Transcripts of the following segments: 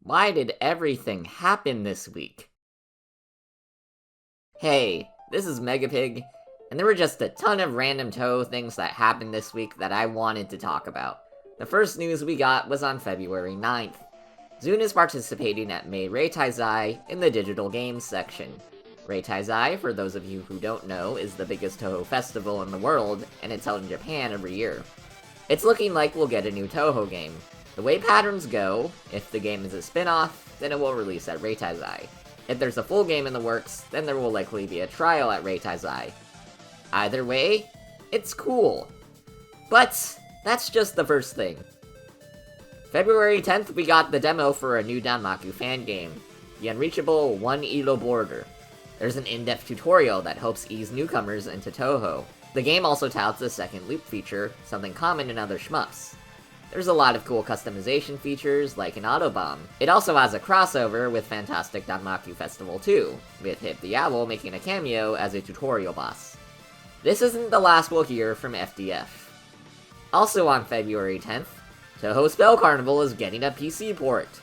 Why did everything happen this week? Hey, this is Megapig, and there were just a ton of random Touhou things that happened this week that I wanted to talk about. The first news we got was on February 9th. Zune is participating at May Reitaisai in the digital games section. Reitaisai, for those of you who don't know, is the biggest Touhou festival in the world, and it's held in Japan every year. It's looking like we'll get a new Touhou game. The way patterns go, if the game is a spin-off, then it will release at Reitaisai. If there's a full game in the works, then there will likely be a trial at Reitaisai. Either way, it's cool. But that's just the first thing. February 10th, we got the demo for a new Danmaku fan game, the unreachable Oneiroborder. There's an in-depth tutorial that helps ease newcomers into Touhou. The game also touts a second loop feature, something common in other shmups. There's a lot of cool customization features, like an autobomb. It also has a crossover with Fantastic Danmaku Festival 2, with Hip the Owl making a cameo as a tutorial boss. This isn't the last we'll hear from FDF. Also on February 10th, Touhou Spell Carnival is getting a PC port.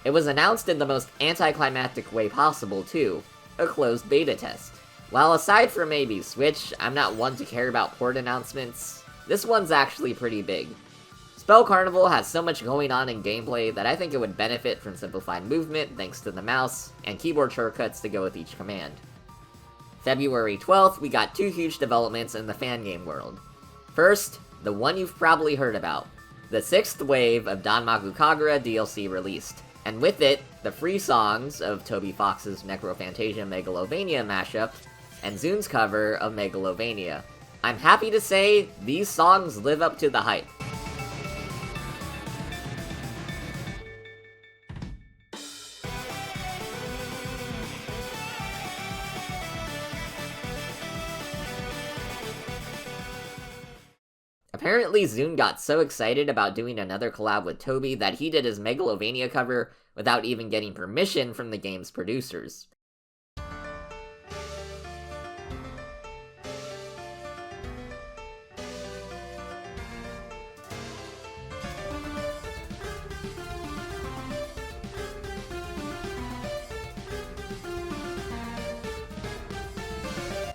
It was announced in the most anticlimactic way possible too, a closed beta test. While aside from maybe Switch, I'm not one to care about port announcements, this one's actually pretty big. Spell Carnival has so much going on in gameplay that I think it would benefit from simplified movement thanks to the mouse, and keyboard shortcuts to go with each command. February 12th, we got two huge developments in the fan game world. First, the one you've probably heard about. The 6th wave of Danmaku Kagura DLC released, and with it, the free songs of Toby Fox's Necrophantasia Megalovania mashup, and Zune's cover of Megalovania. I'm happy to say, these songs live up to the hype. Apparently, Zune got so excited about doing another collab with Toby that he did his Megalovania cover without even getting permission from the game's producers.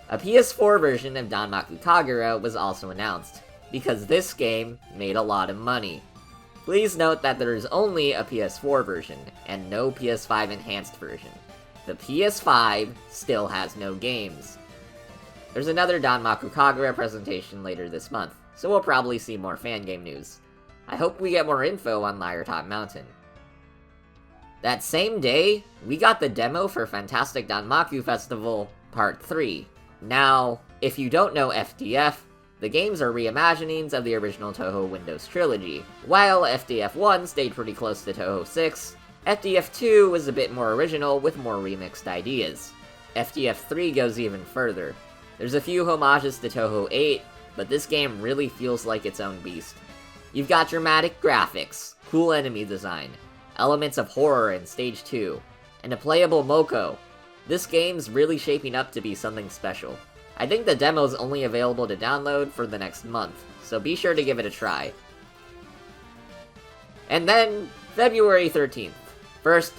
A PS4 version of Danmaku Kagura was also announced, because this game made a lot of money. Please note that there is only a PS4 version, and no PS5 enhanced version. The PS5 still has no games. There's another Danmaku Kagura presentation later this month, so we'll probably see more fan game news. I hope we get more info on Lyre Top Mountain. That same day, we got the demo for Fantastic Danmaku Festival Part 3. Now, if you don't know FDF, the games are reimaginings of the original Touhou Windows trilogy. While FDF 1 stayed pretty close to Touhou 6, FDF 2 was a bit more original with more remixed ideas. FDF 3 goes even further. There's a few homages to Touhou 8, but this game really feels like its own beast. You've got dramatic graphics, cool enemy design, elements of horror in Stage 2, and a playable Moko. This game's really shaping up to be something special. I think the demo's only available to download for the next month, so be sure to give it a try. And then, February 13th. First,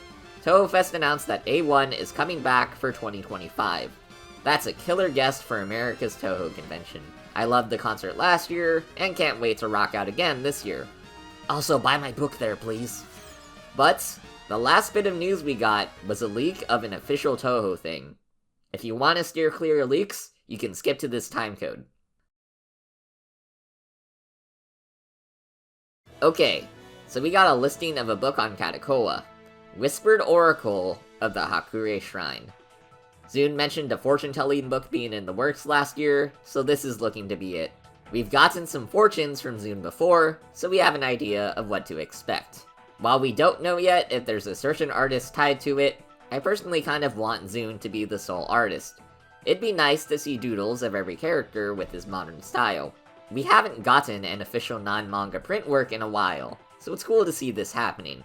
TouhouFest announced that A1 is coming back for 2025. That's a killer guest for America's Touhou convention. I loved the concert last year, and can't wait to rock out again this year. Also, buy my book there, please. But, the last bit of news we got was a leak of an official Touhou thing. If you want to steer clear of leaks, you can skip to this timecode. Okay, so we got a listing of a book on Katakoa, Whispered Oracle of the Hakure Shrine. Zune mentioned a fortune-telling book being in the works last year, so this is looking to be it. We've gotten some fortunes from Zune before, so we have an idea of what to expect. While we don't know yet if there's a certain artist tied to it, I personally kind of want Zune to be the sole artist. It'd be nice to see doodles of every character with his modern style. We haven't gotten an official non-manga print work in a while, so it's cool to see this happening.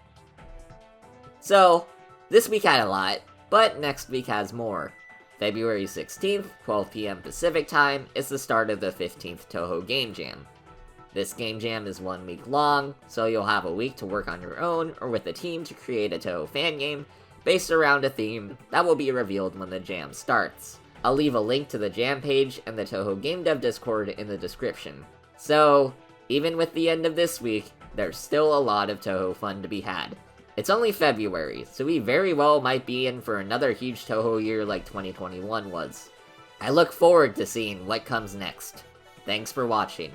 So, this week had a lot, but next week has more. February 16th, 12 PM Pacific Time, is the start of the 15th Touhou Game Jam. This game jam is 1 week long, so you'll have a week to work on your own or with a team to create a Touhou fan game based around a theme that will be revealed when the jam starts. I'll leave a link to the jam page and the Touhou Game Dev Discord in the description. So, even with the end of this week, there's still a lot of Touhou fun to be had. It's only February, so we very well might be in for another huge Touhou year like 2021 was. I look forward to seeing what comes next. Thanks for watching.